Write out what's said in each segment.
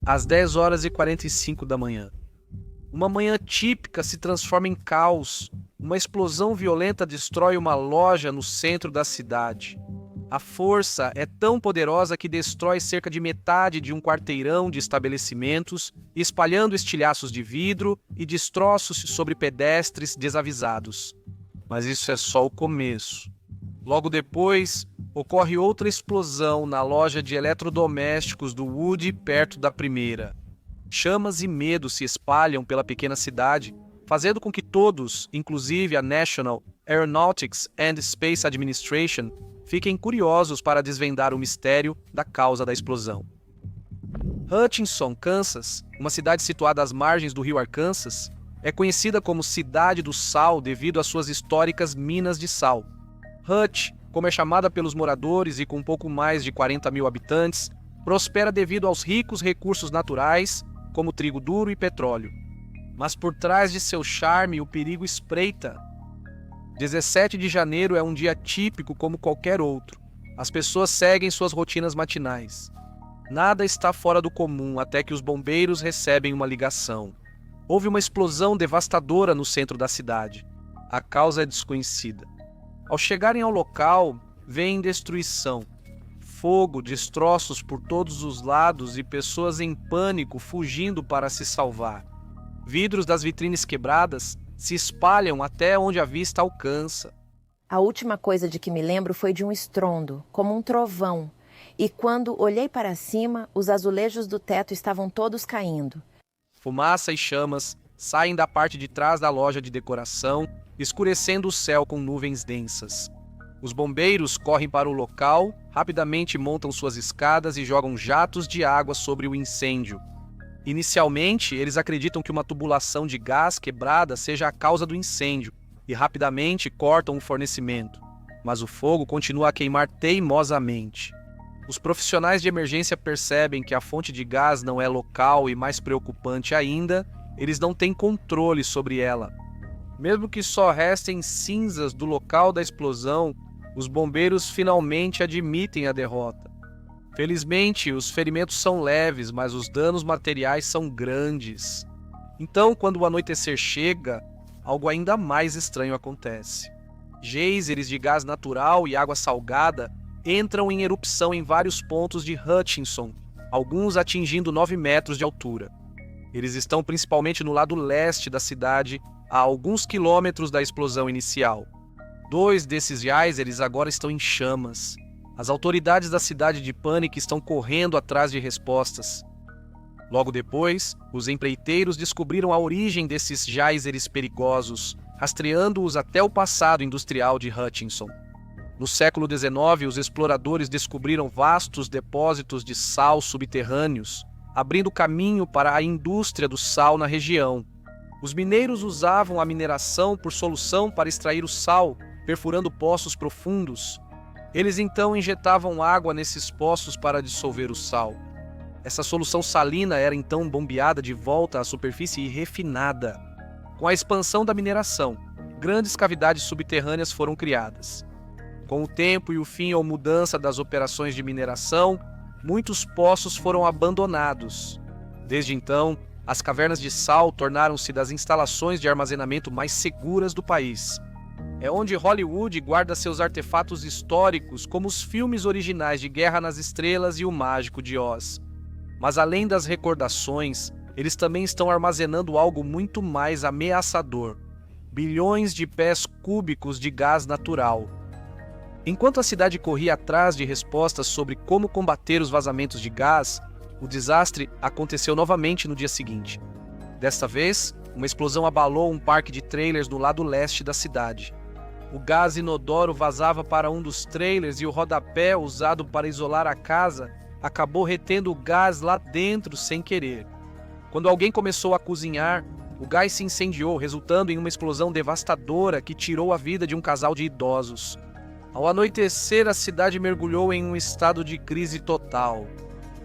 Às 10 horas e 45 da manhã. Uma manhã típica se transforma em caos. Uma explosão violenta destrói uma loja no centro da cidade. A força é tão poderosa que destrói cerca de metade de um quarteirão de estabelecimentos, espalhando estilhaços de vidro e destroços sobre pedestres desavisados. Mas isso é só o começo. Logo depois, ocorre outra explosão na loja de eletrodomésticos do Woody perto da primeira. Chamas e medo se espalham pela pequena cidade, fazendo com que todos, inclusive a National Aeronautics and Space Administration, fiquem curiosos para desvendar o mistério da causa da explosão. Hutchinson, Kansas, uma cidade situada às margens do rio Arkansas, é conhecida como Cidade do Sal devido às suas históricas minas de sal. Hutch, como é chamada pelos moradores e com pouco mais de 40 mil habitantes, prospera devido aos ricos recursos naturais, como trigo duro e petróleo. Mas por trás de seu charme, o perigo espreita. 17 de janeiro é um dia típico como qualquer outro. As pessoas seguem suas rotinas matinais. Nada está fora do comum até que os bombeiros recebem uma ligação. Houve uma explosão devastadora no centro da cidade. A causa é desconhecida. Ao chegarem ao local, veem destruição. Fogo, destroços por todos os lados e pessoas em pânico fugindo para se salvar. Vidros das vitrines quebradas se espalham até onde a vista alcança. A última coisa de que me lembro foi de um estrondo, como um trovão. E quando olhei para cima, os azulejos do teto estavam todos caindo. Fumaça e chamas saem da parte de trás da loja de decoração, escurecendo o céu com nuvens densas. Os bombeiros correm para o local, rapidamente montam suas escadas e jogam jatos de água sobre o incêndio. Inicialmente, eles acreditam que uma tubulação de gás quebrada seja a causa do incêndio e rapidamente cortam o fornecimento. Mas o fogo continua a queimar teimosamente. Os profissionais de emergência percebem que a fonte de gás não é local e, mais preocupante ainda, eles não têm controle sobre ela. Mesmo que só restem cinzas do local da explosão, os bombeiros finalmente admitem a derrota. Felizmente, os ferimentos são leves, mas os danos materiais são grandes. Então, quando o anoitecer chega, algo ainda mais estranho acontece. Geysers de gás natural e água salgada entram em erupção em vários pontos de Hutchinson, alguns atingindo 9 metros de altura. Eles estão principalmente no lado leste da cidade, a alguns quilômetros da explosão inicial. 2 desses geysers agora estão em chamas. As autoridades da cidade de Panic estão correndo atrás de respostas. Logo depois, os empreiteiros descobriram a origem desses geysers perigosos, rastreando-os até o passado industrial de Hutchinson. No século XIX, os exploradores descobriram vastos depósitos de sal subterrâneos, abrindo caminho para a indústria do sal na região. Os mineiros usavam a mineração por solução para extrair o sal, perfurando poços profundos. Eles então injetavam água nesses poços para dissolver o sal. Essa solução salina era então bombeada de volta à superfície e refinada. Com a expansão da mineração, grandes cavidades subterrâneas foram criadas. Com o tempo e o fim ou mudança das operações de mineração, muitos poços foram abandonados. Desde então, as cavernas de sal tornaram-se das instalações de armazenamento mais seguras do país. É onde Hollywood guarda seus artefatos históricos, como os filmes originais de Guerra nas Estrelas e O Mágico de Oz. Mas além das recordações, eles também estão armazenando algo muito mais ameaçador: bilhões de pés cúbicos de gás natural. Enquanto a cidade corria atrás de respostas sobre como combater os vazamentos de gás, o desastre aconteceu novamente no dia seguinte. Desta vez, uma explosão abalou um parque de trailers no lado leste da cidade. O gás inodoro vazava para um dos trailers e o rodapé usado para isolar a casa acabou retendo o gás lá dentro sem querer. Quando alguém começou a cozinhar, o gás se incendiou, resultando em uma explosão devastadora que tirou a vida de um casal de idosos. Ao anoitecer, a cidade mergulhou em um estado de crise total.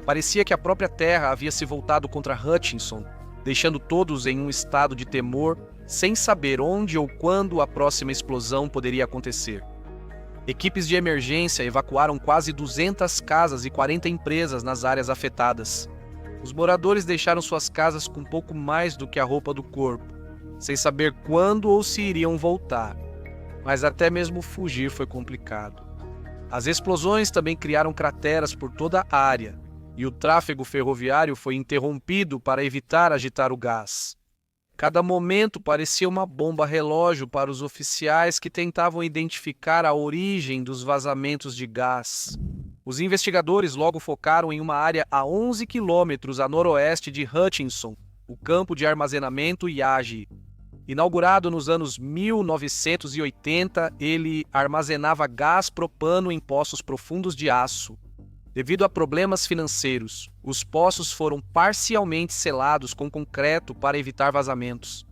Parecia que a própria terra havia se voltado contra Hutchinson, deixando todos em um estado de temor, sem saber onde ou quando a próxima explosão poderia acontecer. Equipes de emergência evacuaram quase 200 casas e 40 empresas nas áreas afetadas. Os moradores deixaram suas casas com pouco mais do que a roupa do corpo, sem saber quando ou se iriam voltar. Mas até mesmo fugir foi complicado. As explosões também criaram crateras por toda a área, e o tráfego ferroviário foi interrompido para evitar agitar o gás. Cada momento parecia uma bomba-relógio para os oficiais que tentavam identificar a origem dos vazamentos de gás. Os investigadores logo focaram em uma área a 11 quilômetros a noroeste de Hutchinson, o campo de armazenamento Yagi. Inaugurado nos anos 1980, ele armazenava gás propano em poços profundos de aço. Devido a problemas financeiros, os poços foram parcialmente selados com concreto para evitar vazamentos.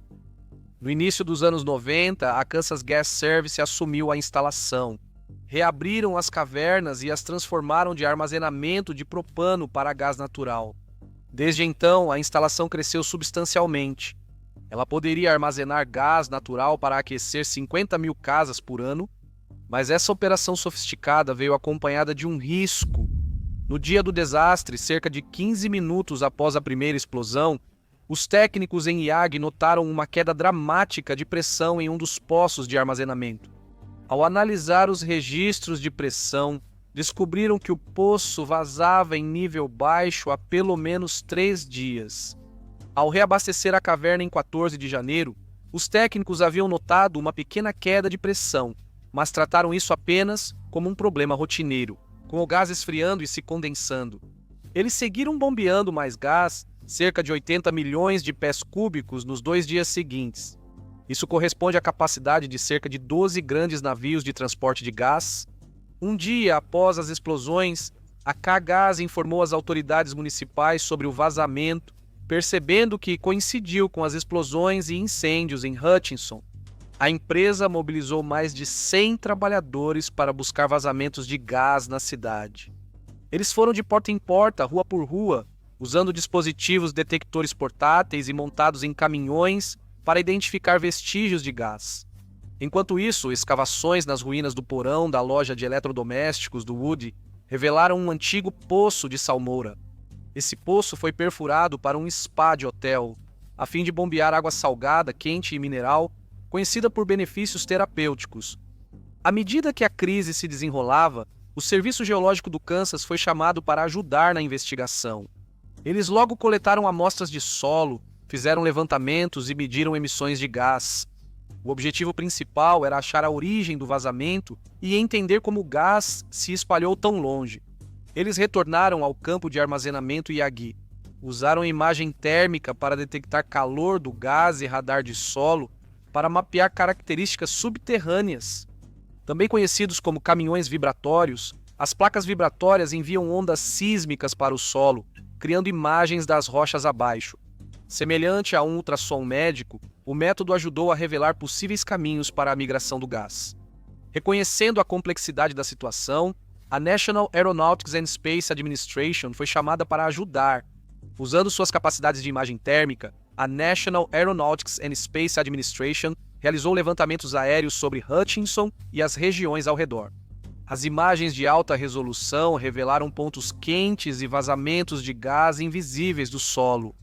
No início dos anos 90, a Kansas Gas Service assumiu a instalação. Reabriram as cavernas e as transformaram de armazenamento de propano para gás natural. Desde então, a instalação cresceu substancialmente. Ela poderia armazenar gás natural para aquecer 50 mil casas por ano, mas essa operação sofisticada veio acompanhada de um risco. No dia do desastre, cerca de 15 minutos após a primeira explosão, os técnicos em Yagi notaram uma queda dramática de pressão em um dos poços de armazenamento. Ao analisar os registros de pressão, descobriram que o poço vazava em nível baixo há pelo menos 3 dias. Ao reabastecer a caverna em 14 de janeiro, os técnicos haviam notado uma pequena queda de pressão, mas trataram isso apenas como um problema rotineiro, com o gás esfriando e se condensando. Eles seguiram bombeando mais gás, cerca de 80 milhões de pés cúbicos nos 2 dias seguintes. Isso corresponde à capacidade de cerca de 12 grandes navios de transporte de gás. Um dia após as explosões, a KGás informou as autoridades municipais sobre o vazamento, percebendo que coincidiu com as explosões e incêndios em Hutchinson. A empresa mobilizou mais de 100 trabalhadores para buscar vazamentos de gás na cidade. Eles foram de porta em porta, rua por rua, usando dispositivos detectores portáteis e montados em caminhões para identificar vestígios de gás. Enquanto isso, escavações nas ruínas do porão da loja de eletrodomésticos do Woody revelaram um antigo poço de salmoura. Esse poço foi perfurado para um spa de hotel, a fim de bombear água salgada, quente e mineral, conhecida por benefícios terapêuticos. À medida que a crise se desenrolava, o Serviço Geológico do Kansas foi chamado para ajudar na investigação. Eles logo coletaram amostras de solo, fizeram levantamentos e mediram emissões de gás. O objetivo principal era achar a origem do vazamento e entender como o gás se espalhou tão longe. Eles retornaram ao campo de armazenamento Yagi. Usaram imagem térmica para detectar calor do gás e radar de solo para mapear características subterrâneas. Também conhecidos como caminhões vibratórios, as placas vibratórias enviam ondas sísmicas para o solo, criando imagens das rochas abaixo. Semelhante a um ultrassom médico, o método ajudou a revelar possíveis caminhos para a migração do gás. Reconhecendo a complexidade da situação, a National Aeronautics and Space Administration foi chamada para ajudar. Usando suas capacidades de imagem térmica, a National Aeronautics and Space Administration realizou levantamentos aéreos sobre Hutchinson e as regiões ao redor. As imagens de alta resolução revelaram pontos quentes e vazamentos de gás invisíveis do solo.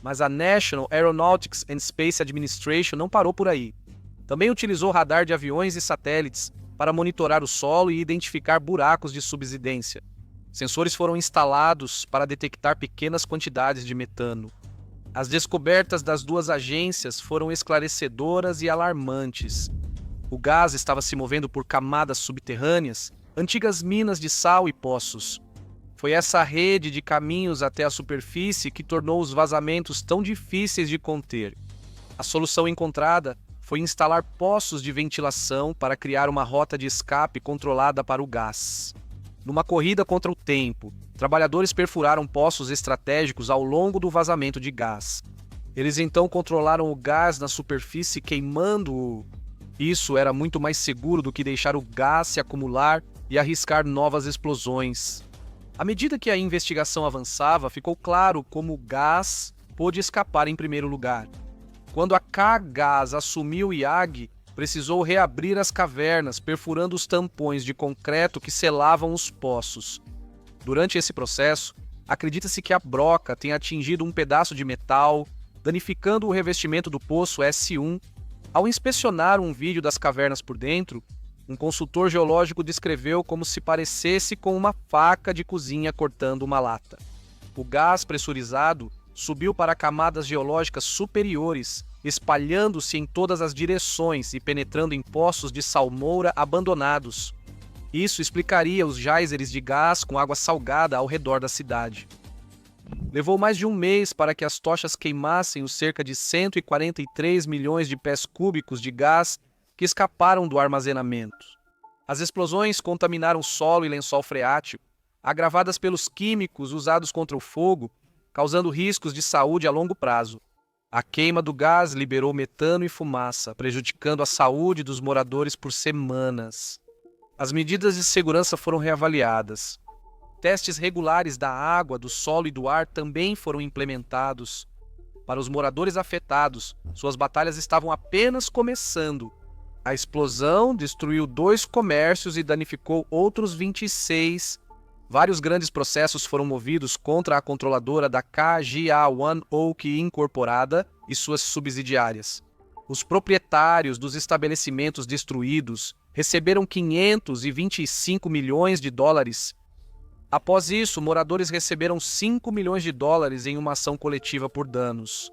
Mas a National Aeronautics and Space Administration não parou por aí. Também utilizou radar de aviões e satélites para monitorar o solo e identificar buracos de subsidência. Sensores foram instalados para detectar pequenas quantidades de metano. As descobertas das duas agências foram esclarecedoras e alarmantes. O gás estava se movendo por camadas subterrâneas, antigas minas de sal e poços. Foi essa rede de caminhos até a superfície que tornou os vazamentos tão difíceis de conter. A solução encontrada foi instalar poços de ventilação para criar uma rota de escape controlada para o gás. Numa corrida contra o tempo, trabalhadores perfuraram poços estratégicos ao longo do vazamento de gás. Eles então controlaram o gás na superfície queimando-o. Isso era muito mais seguro do que deixar o gás se acumular e arriscar novas explosões. À medida que a investigação avançava, ficou claro como o gás pôde escapar em primeiro lugar. Quando a KGás assumiu Yagi, precisou reabrir as cavernas, perfurando os tampões de concreto que selavam os poços. Durante esse processo, Acredita-se que a broca tenha atingido um pedaço de metal, danificando o revestimento do poço S1. Ao inspecionar um vídeo das cavernas por dentro, um consultor geológico descreveu como se parecesse com uma faca de cozinha cortando uma lata. O gás pressurizado subiu para camadas geológicas superiores, espalhando-se em todas as direções e penetrando em poços de salmoura abandonados. Isso explicaria os geysers de gás com água salgada ao redor da cidade. Levou mais de um mês para que as tochas queimassem os cerca de 143 milhões de pés cúbicos de gás que escaparam do armazenamento. As explosões contaminaram solo e lençol freático, agravadas pelos químicos usados contra o fogo, causando riscos de saúde a longo prazo. A queima do gás liberou metano e fumaça, prejudicando a saúde dos moradores por semanas. As medidas de segurança foram reavaliadas. Testes regulares da água, do solo e do ar também foram implementados. Para os moradores afetados, suas batalhas estavam apenas começando. A explosão destruiu 2 comércios e danificou outros 26. Vários grandes processos foram movidos contra a controladora da KGA One Oak Incorporada e suas subsidiárias. Os proprietários dos estabelecimentos destruídos receberam 525 milhões de dólares. Após isso, moradores receberam 5 milhões de dólares em uma ação coletiva por danos.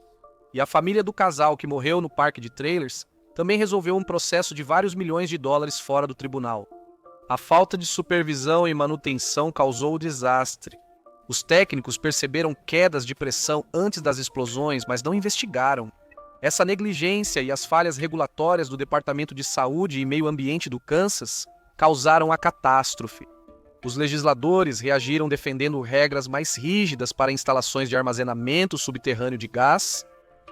E a família do casal que morreu no parque de trailers também resolveu um processo de vários milhões de dólares fora do tribunal. A falta de supervisão e manutenção causou o desastre. Os técnicos perceberam quedas de pressão antes das explosões, mas não investigaram. Essa negligência e as falhas regulatórias do Departamento de Saúde e Meio Ambiente do Kansas causaram a catástrofe. Os legisladores reagiram defendendo regras mais rígidas para instalações de armazenamento subterrâneo de gás.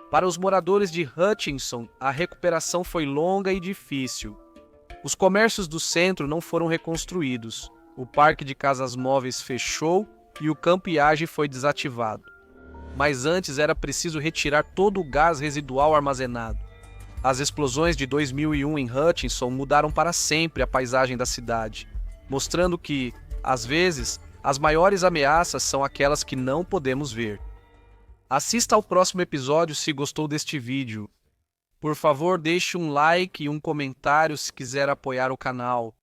Para os moradores de Hutchinson, a recuperação foi longa e difícil. Os comércios do centro não foram reconstruídos, o parque de casas móveis fechou e o campo Yagi foi desativado. Mas antes era preciso retirar todo o gás residual armazenado. As explosões de 2001 em Hutchinson mudaram para sempre a paisagem da cidade, mostrando que, às vezes, as maiores ameaças são aquelas que não podemos ver. Assista ao próximo episódio se gostou deste vídeo. Por favor, deixe um like e um comentário se quiser apoiar o canal.